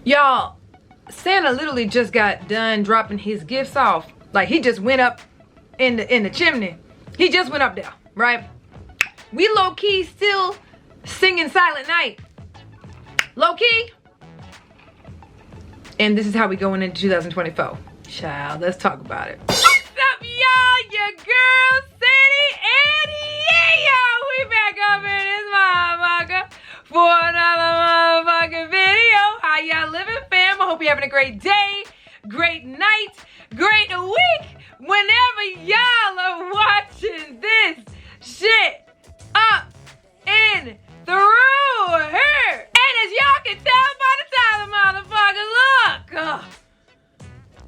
Y'all, Santa literally just got done dropping his gifts off. Like, he just went up in the chimney. He just went up there, right? We low-key still singing Silent Night. Low-key. And this is how we going into 2024. Child, let's talk about it. What's up, y'all? Your girl, Sande, and yeah, y'all, we back up in this motherfucker for another motherfucking video. How y'all living, fam? I hope you're having a great day, great night, great week, whenever y'all are watching this shit up in through here. And as y'all can tell by the title, motherfucker, look.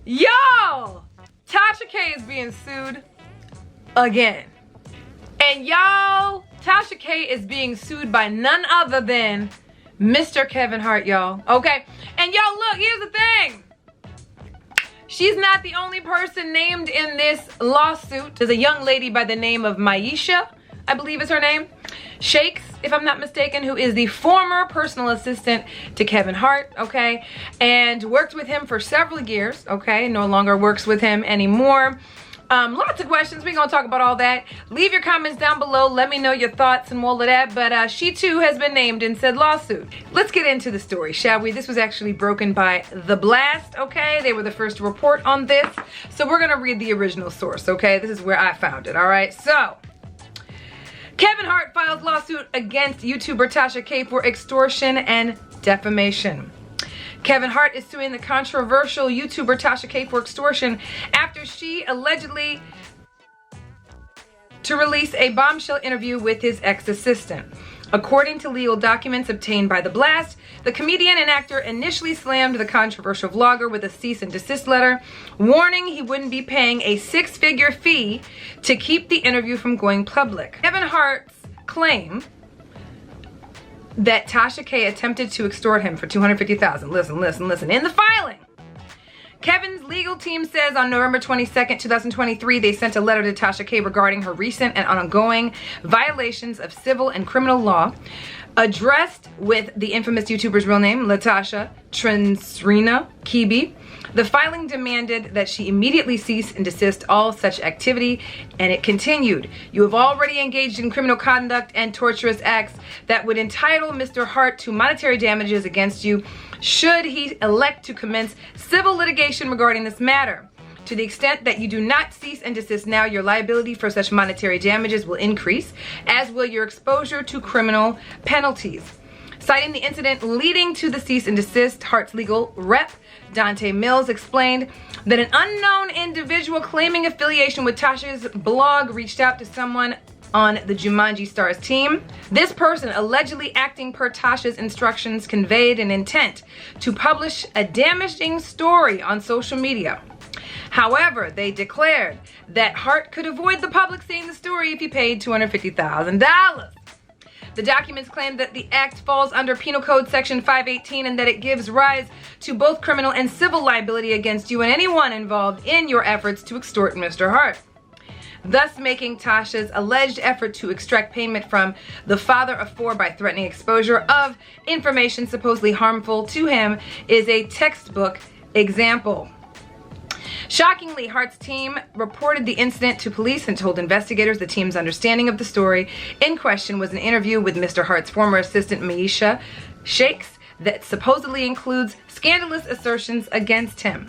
Y'all, Tasha K is being sued again. And y'all, Tasha K is being sued by none other than Mr. Kevin Hart, y'all. Okay? And y'all, look, here's the thing. She's not the only person named in this lawsuit. There's a young lady by the name of Maisha, I believe is her name. Shakes, if I'm not mistaken, who is the former personal assistant to Kevin Hart, okay? And worked with him for several years, okay? No longer works with him anymore. Lots of questions. We're gonna talk about all that. Leave your comments down below. Let me know your thoughts and all of that. But she too has been named in said lawsuit. Let's get into the story, shall we? This was actually broken by The Blast, okay? They were the first to report on this. So we're gonna read the original source, okay? This is where I found it, all right? So, Kevin Hart files lawsuit against YouTuber Tasha K for extortion and defamation. Kevin Hart is suing the controversial YouTuber Tasha K for extortion after she allegedly to release a bombshell interview with his ex-assistant. According to legal documents obtained by The Blast, the comedian and actor initially slammed the controversial vlogger with a cease and desist letter, warning he wouldn't be paying a six-figure fee to keep the interview from going public. Kevin Hart's claim that Tasha K attempted to extort him for $250,000. Listen. In the filing, Kevin's legal team says on November 22nd, 2023, they sent a letter to Tasha K regarding her recent and ongoing violations of civil and criminal law, addressed with the infamous YouTuber's real name, Latasha Transrina Kibi. The filing demanded that she immediately cease and desist all such activity, and it continued. You have already engaged in criminal conduct and torturous acts that would entitle Mr. Hart to monetary damages against you should he elect to commence civil litigation regarding this matter. To the extent that you do not cease and desist now, your liability for such monetary damages will increase, as will your exposure to criminal penalties. Citing the incident leading to the cease and desist, Hart's legal rep, Dante Mills, explained that an unknown individual claiming affiliation with Tasha's blog reached out to someone on the Jumanji Stars team. This person, allegedly acting per Tasha's instructions, conveyed an intent to publish a damaging story on social media. However, they declared that Hart could avoid the public seeing the story if he paid $250,000. The documents claim that the act falls under Penal Code Section 518 and that it gives rise to both criminal and civil liability against you and anyone involved in your efforts to extort Mr. Hart, thus making Tasha's alleged effort to extract payment from the father of four by threatening exposure of information supposedly harmful to him is a textbook example. Shockingly, Hart's team reported the incident to police and told investigators the team's understanding of the story in question was an interview with Mr. Hart's former assistant, Maisha Shakes, that supposedly includes scandalous assertions against him.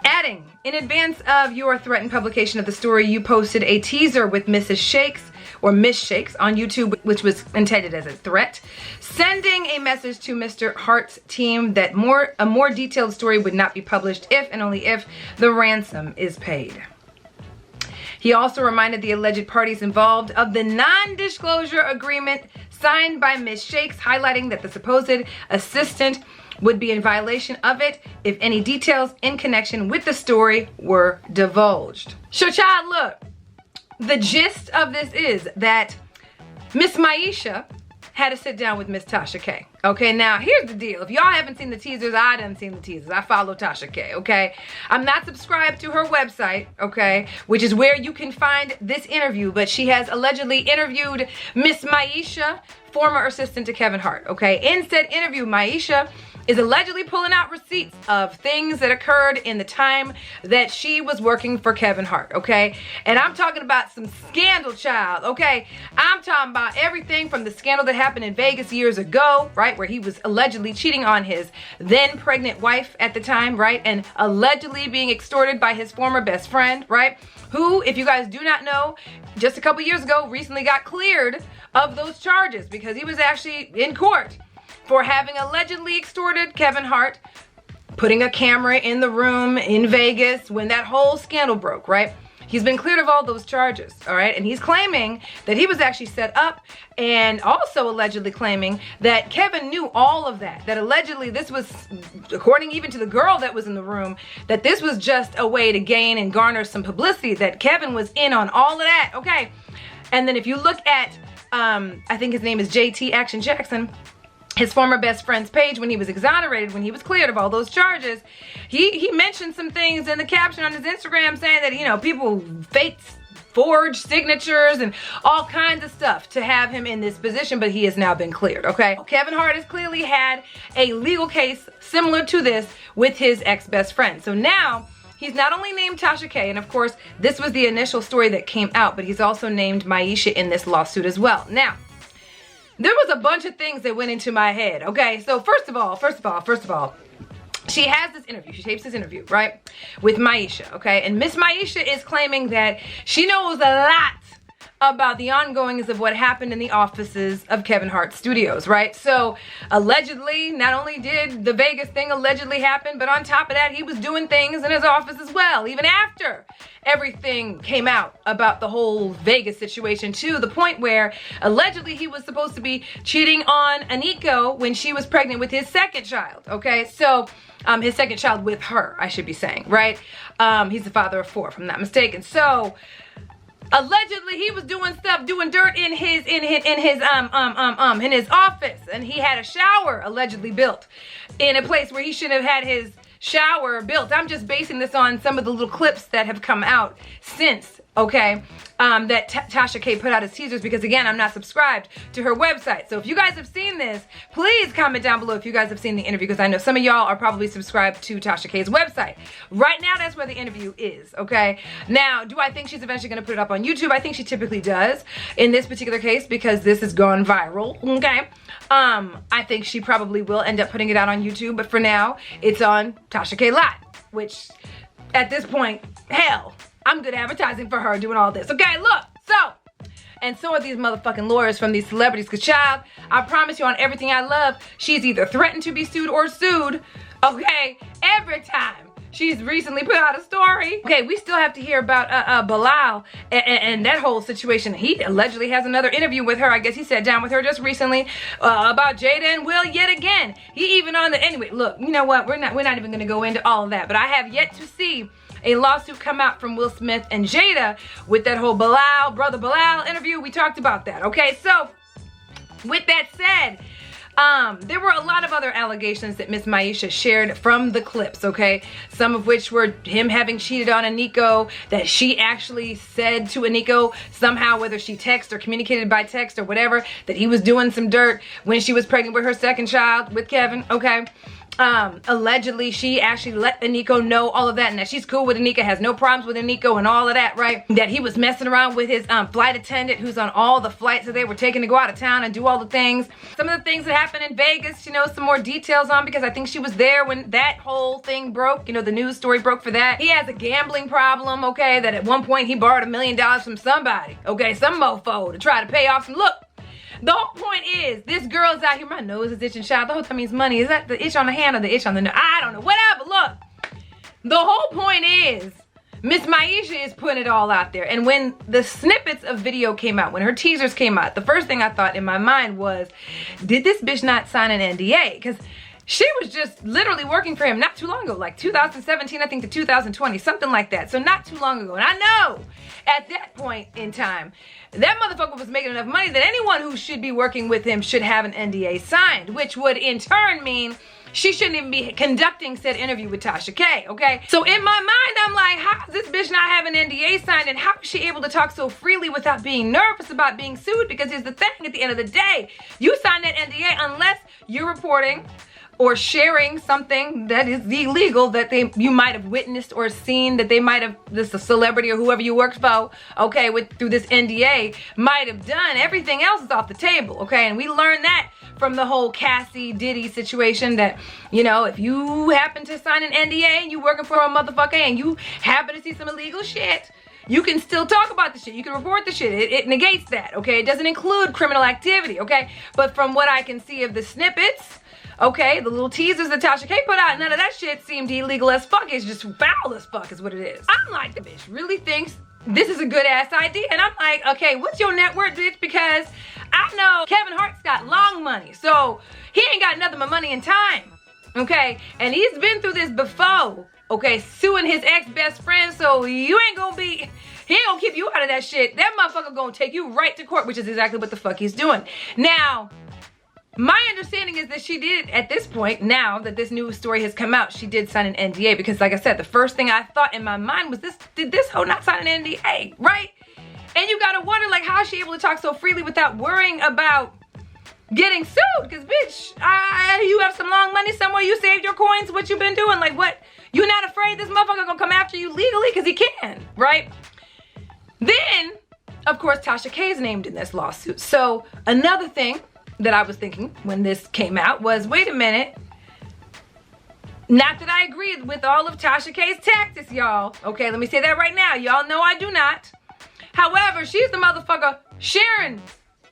Adding, in advance of your threatened publication of the story, you posted a teaser with Mrs. Shakes or Miss Shakes on YouTube, which was intended as a threat, sending a message to Mr. Hart's team that a more detailed story would not be published if and only if the ransom is paid. He also reminded the alleged parties involved of the non-disclosure agreement signed by Miss Shakes, highlighting that the supposed assistant would be in violation of it if any details in connection with the story were divulged. So child, look, the gist of this is that Miss Maisha had to sit down with Miss Tasha K. Okay, now here's the deal. If y'all haven't seen the teasers, I done seen the teasers. I follow Tasha K, okay? I'm not subscribed to her website, okay, which is where you can find this interview, but she has allegedly interviewed Miss Maisha, former assistant to Kevin Hart, okay? In said interview, Maisha is allegedly pulling out receipts of things that occurred in the time that she was working for Kevin Hart, okay? And I'm talking about some scandal, child, okay? I'm talking about everything from the scandal that happened in Vegas years ago, right? Where he was allegedly cheating on his then pregnant wife at the time, right? And allegedly being extorted by his former best friend, right? Who, if you guys do not know, just a couple years ago recently got cleared of those charges because he was actually in court for having allegedly extorted Kevin Hart, putting a camera in the room in Vegas when that whole scandal broke, right? He's been cleared of all those charges, all right? And he's claiming that he was actually set up, and also allegedly claiming that Kevin knew all of that. That allegedly this was, according even to the girl that was in the room, that this was just a way to gain and garner some publicity, that Kevin was in on all of that, okay? And then if you look at, I think his name is JT Action Jackson, his former best friend's page, when he was exonerated, when he was cleared of all those charges, he mentioned some things in the caption on his Instagram saying that, you know, people forged signatures and all kinds of stuff to have him in this position, but he has now been cleared, okay? Kevin Hart has clearly had a legal case similar to this with his ex-best friend. So now, he's not only named Tasha K, and of course, this was the initial story that came out, but he's also named Maisha in this lawsuit as well. Now, there was a bunch of things that went into my head, okay? So first of all, she has this interview, she tapes this interview, right? With Maisha, okay? And Miss Maisha is claiming that she knows a lot about the ongoings of what happened in the offices of Kevin Hart Studios, right? So allegedly, not only did the Vegas thing allegedly happen, but on top of that, he was doing things in his office as well, even after everything came out about the whole Vegas situation, to the point where allegedly he was supposed to be cheating on Aniko when she was pregnant with his second child, okay? So his second child with her, I should be saying, right? He's the father of 4, if I'm not mistaken. So allegedly he was doing stuff, doing dirt in his office, and he had a shower allegedly built in a place where he shouldn't have had his shower built. I'm just basing this on some of the little clips that have come out since, okay, that Tasha K put out as teasers, because again, I'm not subscribed to her website. So if you guys have seen this, please comment down below if you guys have seen the interview, because I know some of y'all are probably subscribed to Tasha K's website. Right now, that's where the interview is, okay? Now, do I think she's eventually gonna put it up on YouTube? I think she typically does in this particular case, because this has gone viral, okay? I think she probably will end up putting it out on YouTube, but for now, it's on Tasha K Live, which at this point, hell, I'm good advertising for her doing all this. Okay, look, and so are these motherfucking lawyers from these celebrities, because child, I promise you on everything I love, she's either threatened to be sued or sued, okay, every time she's recently put out a story. Okay, we still have to hear about Bilal and that whole situation. He allegedly has another interview with her. I guess he sat down with her just recently about Jada and Will yet again. He even on the, anyway, look, you know what, we're not even gonna go into all of that, but I have yet to see a lawsuit come out from Will Smith and Jada with that whole Brother Bilal interview. We talked about that, okay? So, with that said, there were a lot of other allegations that Miss Maisha shared from the clips, okay? Some of which were him having cheated on Aniko, that she actually said to Aniko somehow, whether she texted or communicated by text or whatever, that he was doing some dirt when she was pregnant with her second child with Kevin, okay? Allegedly she actually let Aniko know all of that, and that she's cool with Aniko, has no problems with Aniko and all of that, right? That he was messing around with his flight attendant who's on all the flights that they were taking to go out of town and do all the things. Some of the things that happened in Vegas, you know, some more details on, because I think she was there when that whole thing broke, you know, the news story broke for that. He has a gambling problem, okay, that at one point he borrowed $1 million from somebody, okay, some mofo, to try to pay off some, look. The whole point is, this girl's out here, my nose is itching, child. The whole time means money. Is that the itch on the hand or the itch on the nose? I don't know, whatever, look. The whole point is, Miss Maisha is putting it all out there. And when the snippets of video came out, when her teasers came out, the first thing I thought in my mind was, did this bitch not sign an NDA? Because she was just literally working for him not too long ago, like 2017, I think, to 2020, something like that. So not too long ago. And I know at that point in time, that motherfucker was making enough money that anyone who should be working with him should have an NDA signed, which would in turn mean she shouldn't even be conducting said interview with Tasha K, okay? So in my mind, I'm like, how does this bitch not have an NDA signed, and how is she able to talk so freely without being nervous about being sued? Because here's the thing, at the end of the day, you sign that NDA unless you're reporting or sharing something that is illegal that you might have witnessed or seen, that they might have, this a celebrity or whoever you work for, okay, through this NDA might have done. Everything else is off the table, okay? And we learned that from the whole Cassie Diddy situation, that, you know, if you happen to sign an NDA and you working for a motherfucker and you happen to see some illegal shit, you can still talk about the shit. You can report the shit. It negates that, okay? It doesn't include criminal activity, okay? But from what I can see of the snippets, okay, the little teasers that Tasha K put out, none of that shit seemed illegal as fuck. It's just foul as fuck is what it is. I'm like, the bitch really thinks this is a good ass idea. And I'm like, okay, what's your net worth, bitch? Because I know Kevin Hart's got long money, so he ain't got nothing but money and time, okay? And he's been through this before, okay, suing his ex-best friend, so you ain't gonna be, he ain't gonna keep you out of that shit. That motherfucker gonna take you right to court, which is exactly what the fuck he's doing. Now, my understanding is that she did, at this point, now that this new story has come out, she did sign an NDA, because like I said, the first thing I thought in my mind was, did this hoe not sign an NDA, right? And you gotta wonder, like, how is she able to talk so freely without worrying about getting sued? Because, bitch, you have some long money somewhere, you saved your coins, what you been doing? Like, what? You not afraid this motherfucker gonna come after you legally? Because he can, right? Then, of course, Tasha K is named in this lawsuit. So, another thing that I was thinking when this came out was, wait a minute. Not that I agreed with all of Tasha K's tactics, y'all. Okay, let me say that right now. Y'all know I do not. However, she's the motherfucker sharing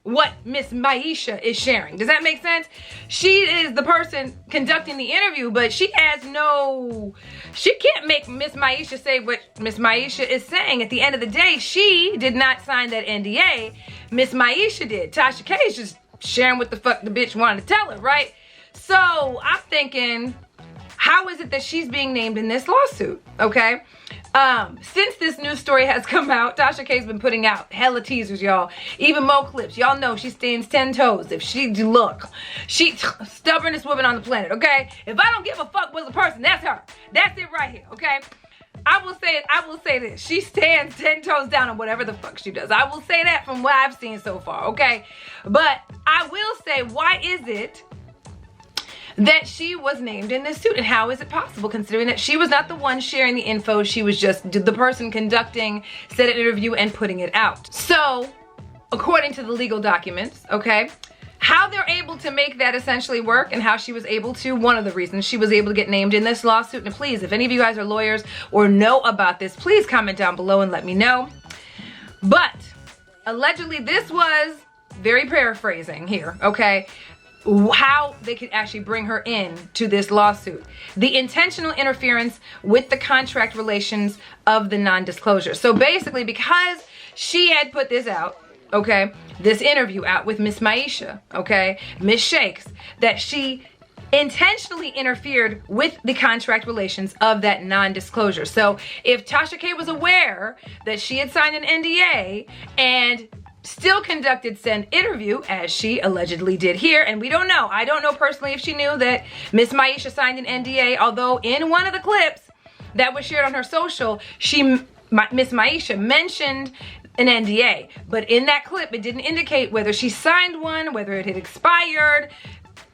what Miss Maisha is sharing. Does that make sense? She is the person conducting the interview, but she has no, she can't make Miss Maisha say what Miss Maisha is saying. At the end of the day, she did not sign that NDA. Miss Maisha did. Tasha K is just sharing what the fuck the bitch wanted to tell her, right? So I'm thinking, how is it that she's being named in this lawsuit, okay? Since this news story has come out, Tasha K's been putting out hella teasers, y'all. Even more clips. Y'all know she stands 10 toes. If she, look, she, stubbornest woman on the planet, okay? If I don't give a fuck what's a person, that's her. That's it right here, okay? I will say this. She stands 10 toes down on whatever the fuck she does. I will say that from what I've seen so far, okay? But I will say, why is it that she was named in this suit, and how is it possible, considering that she was not the one sharing the info, she was just the person conducting said interview and putting it out. So, according to the legal documents, okay, how they're able to make that essentially work and how she was able to, one of the reasons she was able to get named in this lawsuit, and please, if any of you guys are lawyers or know about this, please comment down below and let me know. But, allegedly, this was, very paraphrasing here, okay, how they could actually bring her in to this lawsuit. The intentional interference with the contract relations of the non-disclosure. So basically, because she had put this out, okay, this interview out with Miss Maisha, okay, Miss Shakes, that she intentionally interfered with the contract relations of that non-disclosure. So if Tasha K was aware that she had signed an NDA and still conducted said interview, as she allegedly did here, and we don't know. I don't know personally if she knew that Miss Maisha signed an NDA, although in one of the clips that was shared on her social, Miss Maisha mentioned an NDA. But in that clip, it didn't indicate whether she signed one, whether it had expired,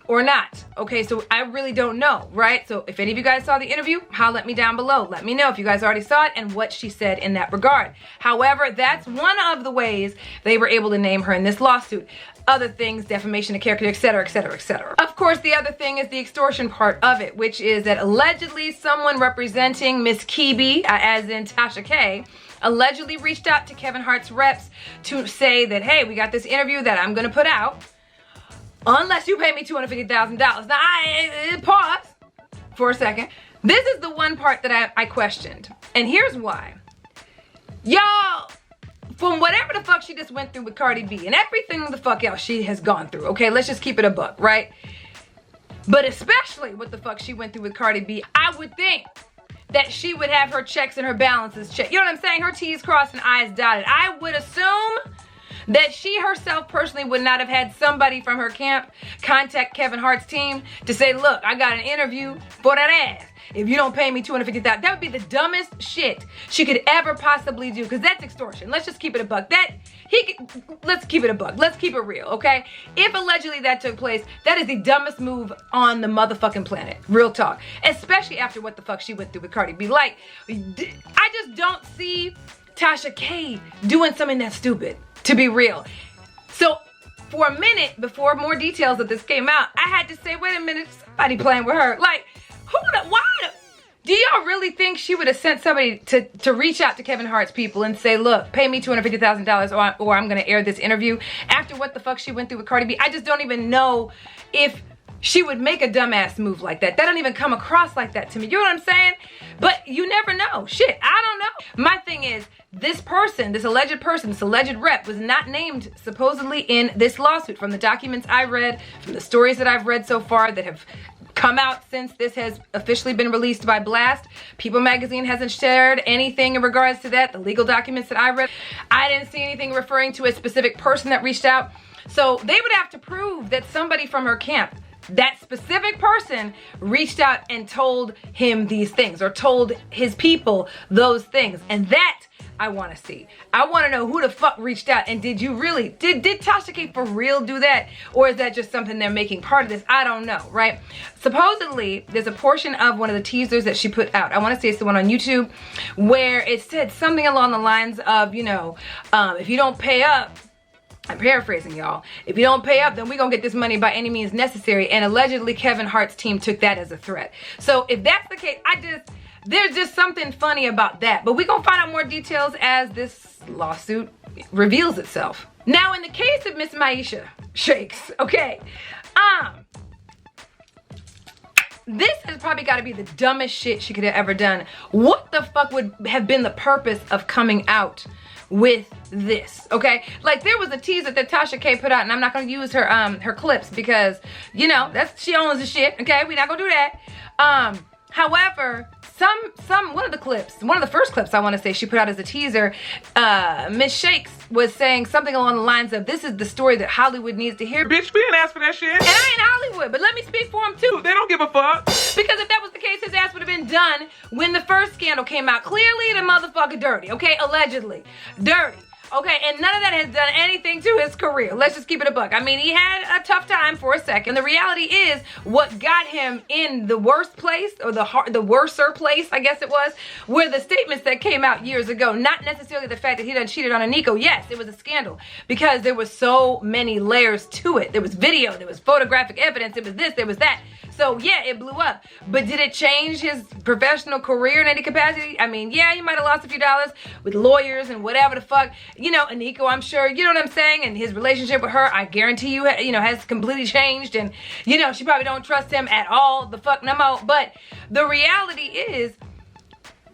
or not. Okay, so I really don't know, right? So if any of you guys saw the interview, holla at me down below. Let me know if you guys already saw it and what she said in that regard. However, that's one of the ways they were able to name her in this lawsuit. Other things, defamation of character, etc., etc., etc. Of course, the other thing is the extortion part of it, which is that allegedly someone representing Miss Kibi, as in Tasha K, allegedly reached out to Kevin Hart's reps to say that, hey, we got this interview that I'm gonna put out, unless you pay me $250,000. Now, pause for a second. This is the one part that I questioned. And here's why. Y'all, from whatever the fuck she just went through with Cardi B and everything the fuck else she has gone through, okay, let's just keep it a buck, right? But especially what the fuck she went through with Cardi B, I would think that she would have her checks and her balances checked. You know what I'm saying? Her T's crossed and I's dotted. I would assume that she herself personally would not have had somebody from her camp contact Kevin Hart's team to say, look, I got an interview for that ass. If you don't pay me $250,000, that would be the dumbest shit she could ever possibly do, because that's extortion. Let's just keep it a buck. Let's keep it a buck. Let's keep it real, okay? If allegedly that took place, that is the dumbest move on the motherfucking planet. Real talk. Especially after what the fuck she went through with Cardi B. Like, I just don't see Tasha K doing something that stupid, to be real. So for a minute, before more details of this came out, I had to say, wait a minute, somebody playing with her. Like, why? Do y'all really think she would have sent somebody to reach out to Kevin Hart's people and say, look, pay me $250,000 or I'm going to air this interview after what the fuck she went through with Cardi B? I just don't even know if she would make a dumbass move like that. That don't even come across like that to me. You know what I'm saying? But you never know. Shit, I don't know. My thing is, this person, this alleged person, this alleged rep was not named supposedly in this lawsuit. From the documents I read, from the stories that I've read so far that have come out since this has officially been released by Blast, People Magazine hasn't shared anything in regards to that. The legal documents that I read, I didn't see anything referring to a specific person that reached out. So they would have to prove that somebody from her camp, that specific person, reached out and told him these things or told his people those things. And that I want to see. I want to know who the fuck reached out, and did Tasha K for real do that, or is that just something they're making part of this? I don't know, right? Supposedly, there's a portion of one of the teasers that she put out. I want to say it's the one on YouTube where it said something along the lines of, you know, if you don't pay up, I'm paraphrasing, y'all. If you don't pay up, then we're going to get this money by any means necessary. And allegedly, Kevin Hart's team took that as a threat. So if that's the case, there's just something funny about that. But we're going to find out more details as this lawsuit reveals itself. Now, in the case of Miss Maisha Shakes, okay, this has probably got to be the dumbest shit she could have ever done. What the fuck would have been the purpose of coming out with this? Okay, like there was a teaser that Tasha K put out, and I'm not gonna use her clips because, you know, she owns the shit. Okay, we're not gonna do that. However, one of the first clips I want to say she put out as a teaser, Miss Shakes was saying something along the lines of, this is the story that Hollywood needs to hear. Bitch, we didn't ask for that shit. And I ain't Hollywood, but let me speak for him too. They don't give a fuck. Because if that was the case, his ass would have been done when the first scandal came out. Clearly the motherfucker dirty, okay? Allegedly. Dirty. Okay, and none of that has done anything to his career. Let's just keep it a buck. I mean, he had a tough time for a second. The reality is, what got him in the worst place, or the worser place, I guess it was, were the statements that came out years ago. Not necessarily the fact that he done cheated on a Nico. Yes, it was a scandal, because there was so many layers to it. There was video, there was photographic evidence, there was this, there was that. So yeah, it blew up. But did it change his professional career in any capacity? I mean, yeah, he might have lost a few dollars with lawyers and whatever the fuck. You know, Nico, I'm sure, you know what I'm saying? And his relationship with her, I guarantee you, you know, has completely changed. And, you know, she probably don't trust him at all. The fuck no more. But the reality is,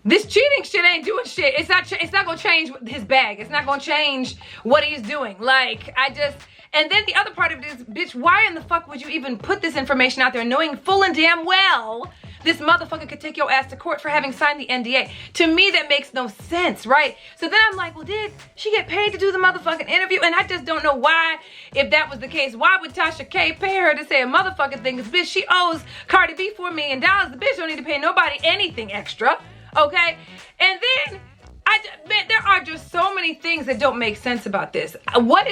this cheating shit ain't doing shit. It's not gonna change his bag. It's not gonna change what he's doing. Like, and then the other part of it is, bitch, why in the fuck would you even put this information out there knowing full and damn well this motherfucker could take your ass to court for having signed the NDA? To me, that makes no sense, right? So then I'm like, well, did she get paid to do the motherfucking interview? And I just don't know why, if that was the case, why would Tasha K pay her to say a motherfucking thing? Because, bitch, she owes Cardi B $4 million. The bitch don't need to pay nobody anything extra, okay? And then, man, there are just so many things that don't make sense about this. What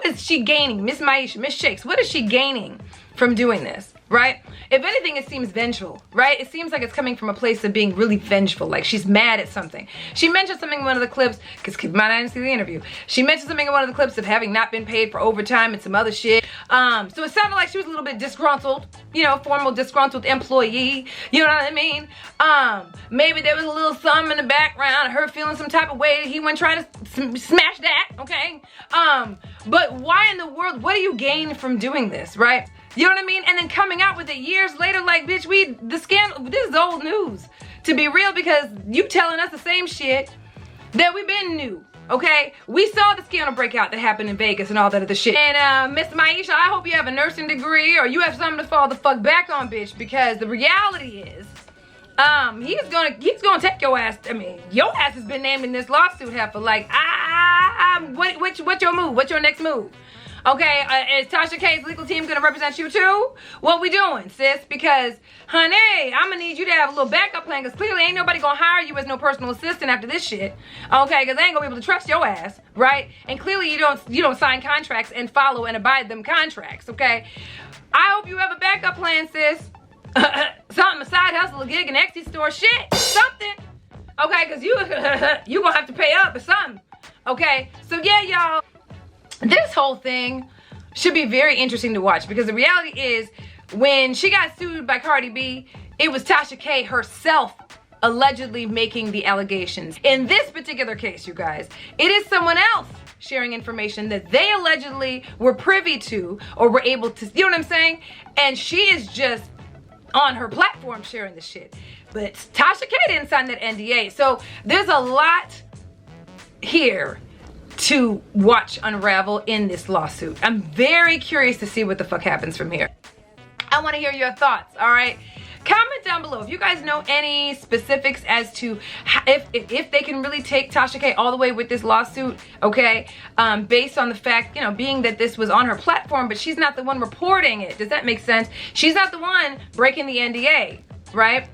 is she gaining? Miss Maisha, Miss Shakes, what is she gaining from doing this, right? If anything, it seems vengeful, right? It seems like it's coming from a place of being really vengeful, like she's mad at something. She mentioned something in one of the clips, because keep in mind I didn't see the interview. She mentioned something in one of the clips of having not been paid for overtime and some other shit. So it sounded like she was a little bit disgruntled, you know, formal disgruntled employee, you know what I mean? Maybe there was a little something in the background, her feeling some type of way, he went trying to smash that, okay? But why in the world, what do you gain from doing this, right? You know what I mean? And then coming out with it years later, like, bitch, the scandal, this is old news, to be real, because you telling us the same shit that we've been knew, okay? We saw the scandal breakout that happened in Vegas and all that other shit. And Miss Maisha, I hope you have a nursing degree or you have something to fall the fuck back on, bitch, because the reality is, he's gonna take your ass. I mean, your ass has been named in this lawsuit, heifer. Like, What's your move? What's your next move? Okay, is Tasha K's legal team gonna represent you too? What we doing, sis? Because, honey, I'm gonna need you to have a little backup plan, because clearly ain't nobody gonna hire you as no personal assistant after this shit. Okay, because they ain't gonna be able to trust your ass, right? And clearly you don't sign contracts and follow and abide them contracts, okay? I hope you have a backup plan, sis. Something, a side hustle, a gig, an Etsy store, shit, something. Okay, because you gonna have to pay up or something. Okay, so yeah, y'all. This whole thing should be very interesting to watch, because the reality is, when she got sued by Cardi B, it was Tasha K herself allegedly making the allegations. In this particular case, you guys, it is someone else sharing information that they allegedly were privy to or were able to, you know what I'm saying? And she is just on her platform sharing the shit. But Tasha K didn't sign that NDA. So there's a lot here to watch unravel in this lawsuit. I'm very curious to see what the fuck happens from here. I want to hear your thoughts, all right? Comment down below if you guys know any specifics as to if they can really take Tasha K all the way with this lawsuit, okay? Based on the fact, you know, being that this was on her platform, but she's not the one reporting it. Does that make sense? She's not the one breaking the NDA, right?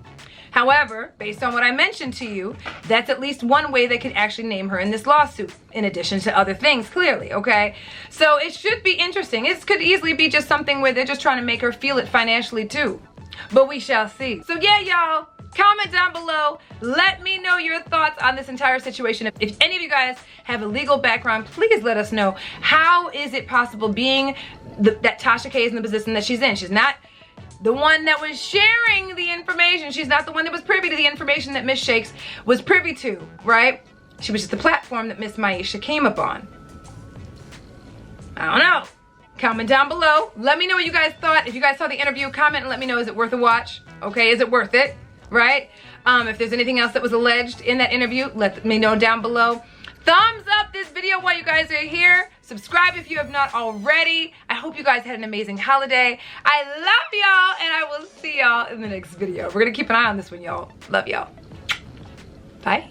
However, based on what I mentioned to you, that's at least one way they could actually name her in this lawsuit, in addition to other things, clearly, okay? So it should be interesting. It could easily be just something where they're just trying to make her feel it financially too. But we shall see. So yeah, y'all, comment down below. Let me know your thoughts on this entire situation. If any of you guys have a legal background, please let us know. How is it possible, being that Tasha K is in the position that she's in? She's not the one that was sharing the information. She's not the one that was privy to the information that Miss Shakes was privy to, right? She was just the platform that Miss Maisha came upon. I don't know. Comment down below. Let me know what you guys thought. If you guys saw the interview, comment and let me know, is it worth a watch? Okay, is it worth it, right? If there's anything else that was alleged in that interview, let me know down below. Thumbs up this video while you guys are here. Subscribe if you have not already. I hope you guys had an amazing holiday. I love y'all, and I will see y'all in the next video. We're gonna keep an eye on this one, y'all. Love y'all. Bye.